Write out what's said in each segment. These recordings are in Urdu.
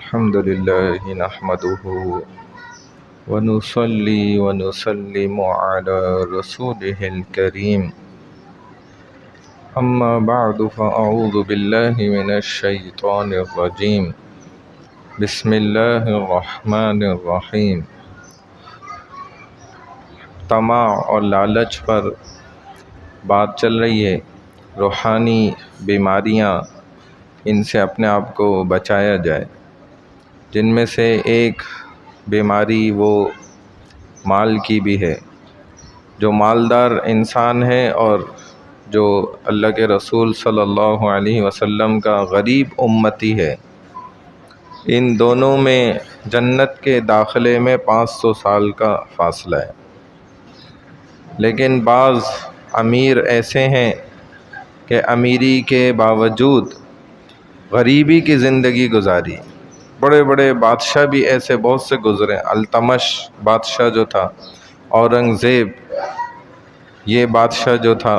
الحمد لله نحمده ونصلي ونسلم على رسوله الكريم أما بعد فأعوذ بالله من الشيطان الرجيم بسم الله الرحمن الرحيم۔ طمع اور لالچ پر بات چل رہی ہے۔ روحانی بیماریاں، ان سے اپنے آپ کو بچایا جائے، جن میں سے ایک بیماری وہ مال کی بھی ہے۔ جو مالدار انسان ہے اور جو اللہ کے رسول صلی اللہ علیہ وسلم کا غریب امتی ہے، ان دونوں میں جنت کے داخلے میں 500 سال کا فاصلہ ہے۔ لیکن بعض امیر ایسے ہیں کہ امیری کے باوجود غریبی کی زندگی گزاری۔ بڑے بڑے بادشاہ بھی ایسے بہت سے گزرے۔ التمش بادشاہ جو تھا، اورنگزیب یہ بادشاہ جو تھا،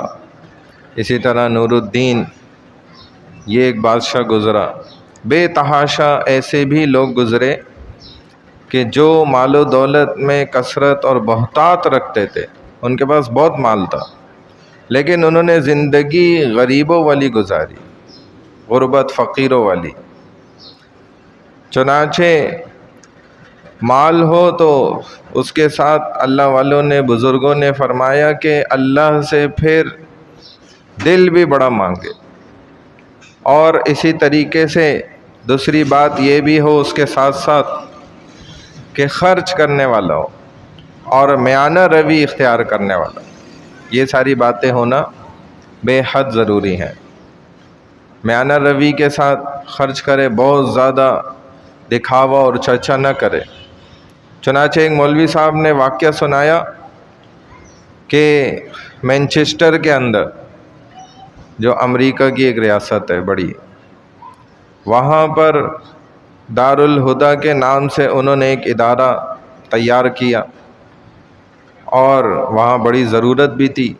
اسی طرح نور الدین یہ ایک بادشاہ گزرا۔ بے تحاشا ایسے بھی لوگ گزرے کہ جو مال و دولت میں کثرت اور بہتات رکھتے تھے، ان کے پاس بہت مال تھا، لیکن انہوں نے زندگی غریبوں والی گزاری، غربت فقیروں والی۔ چنانچہ مال ہو تو اس کے ساتھ اللہ والوں نے، بزرگوں نے فرمایا کہ اللہ سے پھر دل بھی بڑا مانگے، اور اسی طریقے سے دوسری بات یہ بھی ہو اس کے ساتھ ساتھ کہ خرچ کرنے والا ہو اور میانہ روی اختیار کرنے والا۔ یہ ساری باتیں ہونا بے حد ضروری ہیں۔ میانہ روی کے ساتھ خرچ کرے، بہت زیادہ دکھاوا اور چرچا نہ کرے۔ چنانچہ ایک مولوی صاحب نے واقعہ سنایا کہ مینچسٹر کے اندر، جو امریکہ کی ایک ریاست ہے بڑی، وہاں پر دارالہدیٰ کے نام سے انہوں نے ایک ادارہ تیار کیا، اور وہاں بڑی ضرورت بھی تھی۔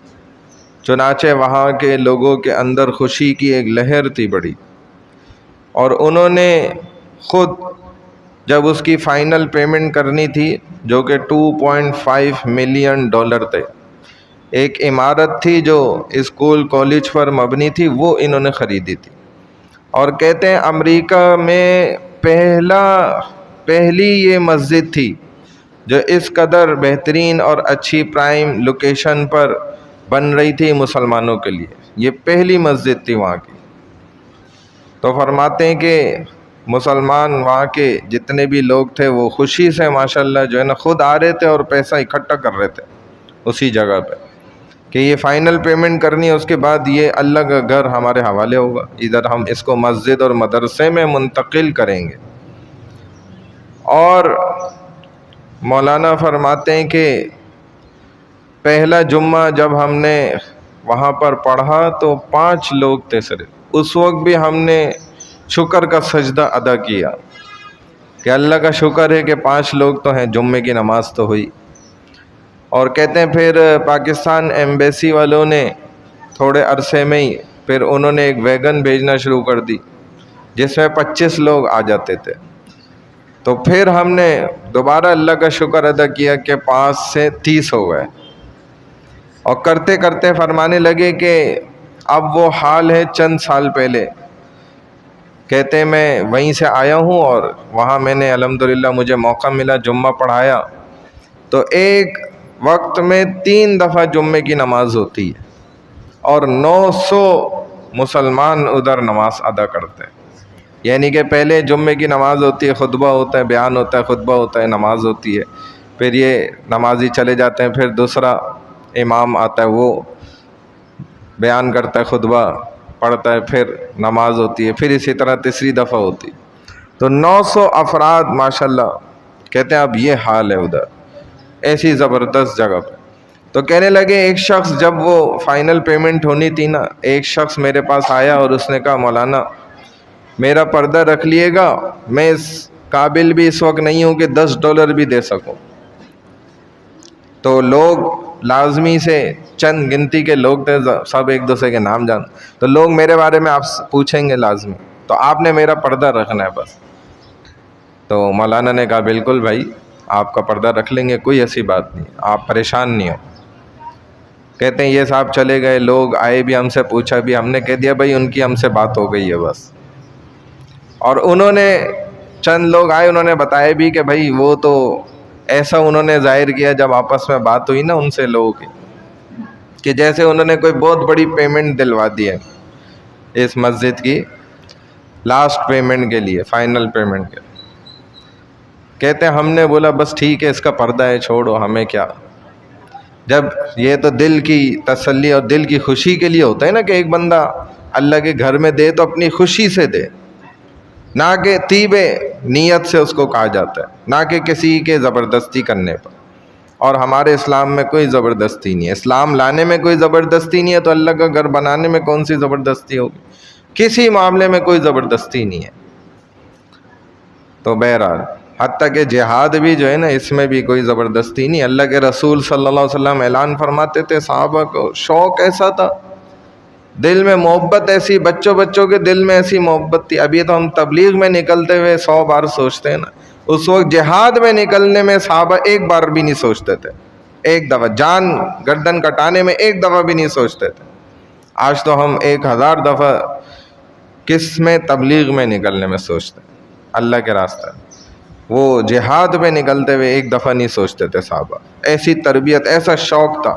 چنانچہ وہاں کے لوگوں کے اندر خوشی کی ایک لہر تھی بڑی، اور انہوں نے خود جب اس کی فائنل پیمنٹ کرنی تھی، جو کہ $2.5 ملین تھے، ایک عمارت تھی جو اسکول کالج پر مبنی تھی، وہ انہوں نے خریدی تھی۔ اور کہتے ہیں امریکہ میں پہلی یہ مسجد تھی جو اس قدر بہترین اور اچھی پرائم لوکیشن پر بن رہی تھی مسلمانوں کے لیے۔ یہ پہلی مسجد تھی وہاں کی۔ تو فرماتے ہیں کہ مسلمان وہاں کے جتنے بھی لوگ تھے وہ خوشی سے ماشاءاللہ جو ہے نا خود آ رہے تھے اور پیسہ اکٹھا کر رہے تھے اسی جگہ پہ، کہ یہ فائنل پیمنٹ کرنی ہے، اس کے بعد یہ اللہ کا گھر ہمارے حوالے ہوگا، ادھر ہم اس کو مسجد اور مدرسے میں منتقل کریں گے۔ اور مولانا فرماتے ہیں کہ پہلا جمعہ جب ہم نے وہاں پر پڑھا تو 5 لوگ تھے صرف۔ اس وقت بھی ہم نے شکر کا سجدہ ادا کیا کہ اللہ کا شکر ہے کہ 5 لوگ تو ہیں، جمعے کی نماز تو ہوئی۔ اور کہتے ہیں پھر پاکستان ایمبیسی والوں نے تھوڑے عرصے میں ہی پھر انہوں نے ایک ویگن بھیجنا شروع کر دی، جس میں 25 لوگ آ جاتے تھے۔ تو پھر ہم نے دوبارہ اللہ کا شکر ادا کیا کہ 5 سے 30 ہو گئے، اور کرتے کرتے فرمانے لگے کہ اب وہ حال ہے چند سال پہلے۔ کہتے ہیں میں وہیں سے آیا ہوں، اور وہاں میں نے الحمدللہ مجھے موقع ملا، جمعہ پڑھایا، تو ایک وقت میں 3 دفعہ جمعے کی نماز ہوتی ہے، اور 900 مسلمان ادھر نماز ادا کرتے ہیں۔ یعنی کہ پہلے جمعے کی نماز ہوتی ہے، خطبہ ہوتا ہے، بیان ہوتا ہے، خطبہ ہوتا ہے، نماز ہوتی ہے، پھر یہ نمازی چلے جاتے ہیں، پھر دوسرا امام آتا ہے، وہ بیان کرتا ہے، خطبہ پڑھتا ہے، پھر نماز ہوتی ہے، پھر اسی طرح تیسری دفعہ ہوتی ہے۔ تو 900 افراد ماشاءاللہ، کہتے ہیں اب یہ حال ہے ادھر، ایسی زبردست جگہ پہ۔ تو کہنے لگے ایک شخص، جب وہ فائنل پیمنٹ ہونی تھی نا، ایک شخص میرے پاس آیا اور اس نے کہا مولانا میرا پردہ رکھ لیے گا، میں اس قابل بھی اس وقت نہیں ہوں کہ $10 بھی دے سکوں۔ تو لوگ لازمی سے چند گنتی کے لوگ تھے، سب ایک دوسرے کے نام جان، تو لوگ میرے بارے میں آپ پوچھیں گے لازمی، تو آپ نے میرا پردہ رکھنا ہے بس۔ تو مولانا نے کہا بالکل بھائی آپ کا پردہ رکھ لیں گے، کوئی ایسی بات نہیں، آپ پریشان نہیں ہو۔ کہتے ہیں یہ صاحب چلے گئے، لوگ آئے بھی، ہم سے پوچھا بھی، ہم نے کہہ دیا بھائی ان کی ہم سے بات ہو گئی ہے بس۔ اور انہوں نے چند لوگ آئے، انہوں نے بتایا بھی کہ بھائی وہ تو ایسا انہوں نے ظاہر کیا جب آپس میں بات ہوئی نا ان سے لوگوں کی، کہ جیسے انہوں نے کوئی بہت بڑی پیمنٹ دلوا دی ہے اس مسجد کی، لاسٹ پیمنٹ کے لیے، فائنل پیمنٹ کے۔ کہتے ہیں ہم نے بولا بس ٹھیک ہے، اس کا پردہ ہے، چھوڑو، ہمیں کیا۔ جب یہ تو دل کی تسلی اور دل کی خوشی کے لیے ہوتا ہے نا کہ ایک بندہ اللہ کے گھر میں دے تو اپنی خوشی سے دے، نہ کہ طیب نیت سے اس کو کہا جاتا ہے، نہ کہ کسی کے زبردستی کرنے پر۔ اور ہمارے اسلام میں کوئی زبردستی نہیں ہے، اسلام لانے میں کوئی زبردستی نہیں ہے، تو اللہ کا گھر بنانے میں کون سی زبردستی ہوگی؟ کسی معاملے میں کوئی زبردستی نہیں ہے۔ تو بہرحال حتیٰ کہ جہاد بھی جو ہے نا، اس میں بھی کوئی زبردستی نہیں۔ اللہ کے رسول صلی اللہ علیہ وسلم اعلان فرماتے تھے، صحابہ کو شوق ایسا تھا، دل میں محبت ایسی، بچوں کے دل میں ایسی محبت تھی۔ ابھی تو ہم تبلیغ میں نکلتے ہوئے 100 بار سوچتے ہیں نا، اس وقت جہاد میں نکلنے میں صحابہ ایک بار بھی نہیں سوچتے تھے، ایک دفعہ جان گردن کٹانے میں ایک دفعہ بھی نہیں سوچتے تھے۔ آج تو ہم 1000 دفعہ کس میں؟ تبلیغ میں نکلنے میں سوچتے ہیں، اللہ کے راستے۔ وہ جہاد میں نکلتے ہوئے ایک دفعہ نہیں سوچتے تھے صحابہ، ایسی تربیت، ایسا شوق تھا۔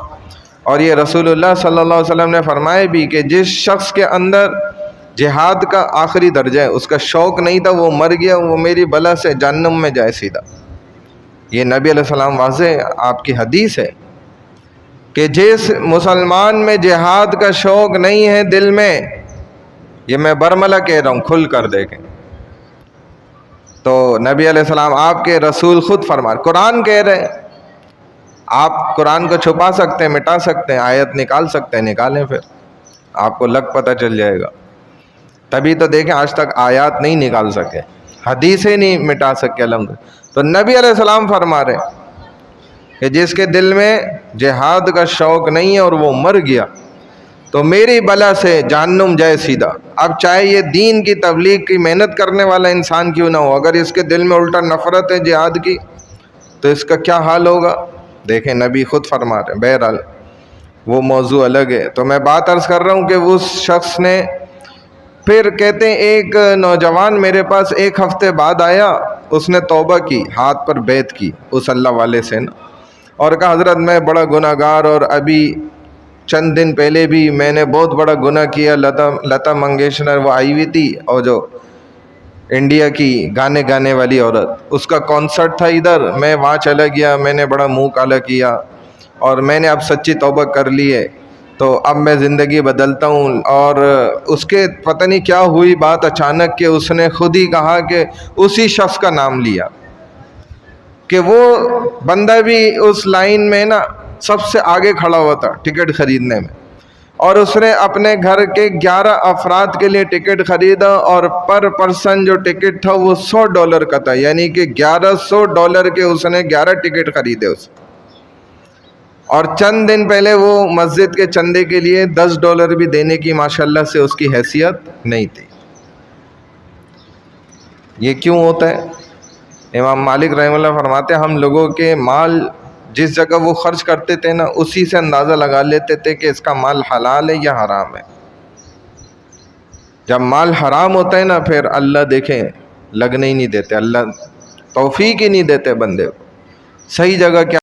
اور یہ رسول اللہ صلی اللہ علیہ وسلم نے فرمایا بھی کہ جس شخص کے اندر جہاد کا آخری درجہ ہے، اس کا شوق نہیں تھا، وہ مر گیا، وہ میری بلا سے جہنم میں جائے سیدھا۔ یہ نبی علیہ السلام واضح آپ کی حدیث ہے کہ جس مسلمان میں جہاد کا شوق نہیں ہے دل میں، یہ میں برملا کہہ رہا ہوں، کھل کر دیکھیں، تو نبی علیہ السلام آپ کے رسول خود فرما، قرآن کہہ رہے ہیں، آپ قرآن کو چھپا سکتے ہیں، مٹا سکتے ہیں، آیت نکال سکتے ہیں، نکالیں، پھر آپ کو لگ پتہ چل جائے گا۔ تبھی تو دیکھیں آج تک آیات نہیں نکال سکے، حدیثیں نہیں مٹا سکے الحمدللہ۔ تو نبی علیہ السلام فرما رہے کہ جس کے دل میں جہاد کا شوق نہیں ہے اور وہ مر گیا، تو میری بلا سے جہنم جائے سیدھا۔ اب چاہے یہ دین کی تبلیغ کی محنت کرنے والا انسان کیوں نہ ہو، اگر اس کے دل میں الٹا نفرت ہے جہاد کی، تو اس کا کیا حال ہوگا؟ دیکھیں نبی خود فرما رہے ہیں۔ بہرحال وہ موضوع الگ ہے۔ تو میں بات عرض کر رہا ہوں کہ اس شخص نے پھر، کہتے ہیں ایک نوجوان میرے پاس ایک ہفتے بعد آیا، اس نے توبہ کی، ہاتھ پر بیعت کی اس اللہ والے سے نا، اور کہا حضرت میں بڑا گناہ گار، اور ابھی چند دن پہلے بھی میں نے بہت بڑا گناہ کیا۔ لتا منگیشکر وہ آئی ہوئی تھی، اور جو انڈیا کی گانے والی عورت، اس کا کانسرٹ تھا ادھر، میں وہاں چلا گیا، میں نے بڑا منہ کالا کیا، اور میں نے اب سچی توبہ کر لی ہے، تو اب میں زندگی بدلتا ہوں۔ اور اس کے پتہ نہیں کیا ہوئی بات اچانک کہ اس نے خود ہی کہا کہ اسی شخص کا نام لیا کہ وہ بندہ بھی اس لائن میں نا سب سے آگے کھڑا ہوا تھا ٹکٹ خریدنے میں، اور اس نے اپنے گھر کے 11 افراد کے لیے ٹکٹ خریدا، اور پر پرسن جو ٹکٹ تھا وہ $100 کا تھا، یعنی کہ $1100 کے اس نے 11 ٹکٹ خریدے اس۔ اور چند دن پہلے وہ مسجد کے چندے کے لیے $10 بھی دینے کی ماشاءاللہ سے اس کی حیثیت نہیں تھی۔ یہ کیوں ہوتا ہے؟ امام مالک رحمہ اللہ فرماتے ہیں ہم لوگوں کے مال جس جگہ وہ خرچ کرتے تھے نا، اسی سے اندازہ لگا لیتے تھے کہ اس کا مال حلال ہے یا حرام ہے۔ جب مال حرام ہوتا ہے نا، پھر اللہ دیکھیں لگنے ہی نہیں دیتے، اللہ توفیق ہی نہیں دیتے بندے کو صحیح جگہ کیا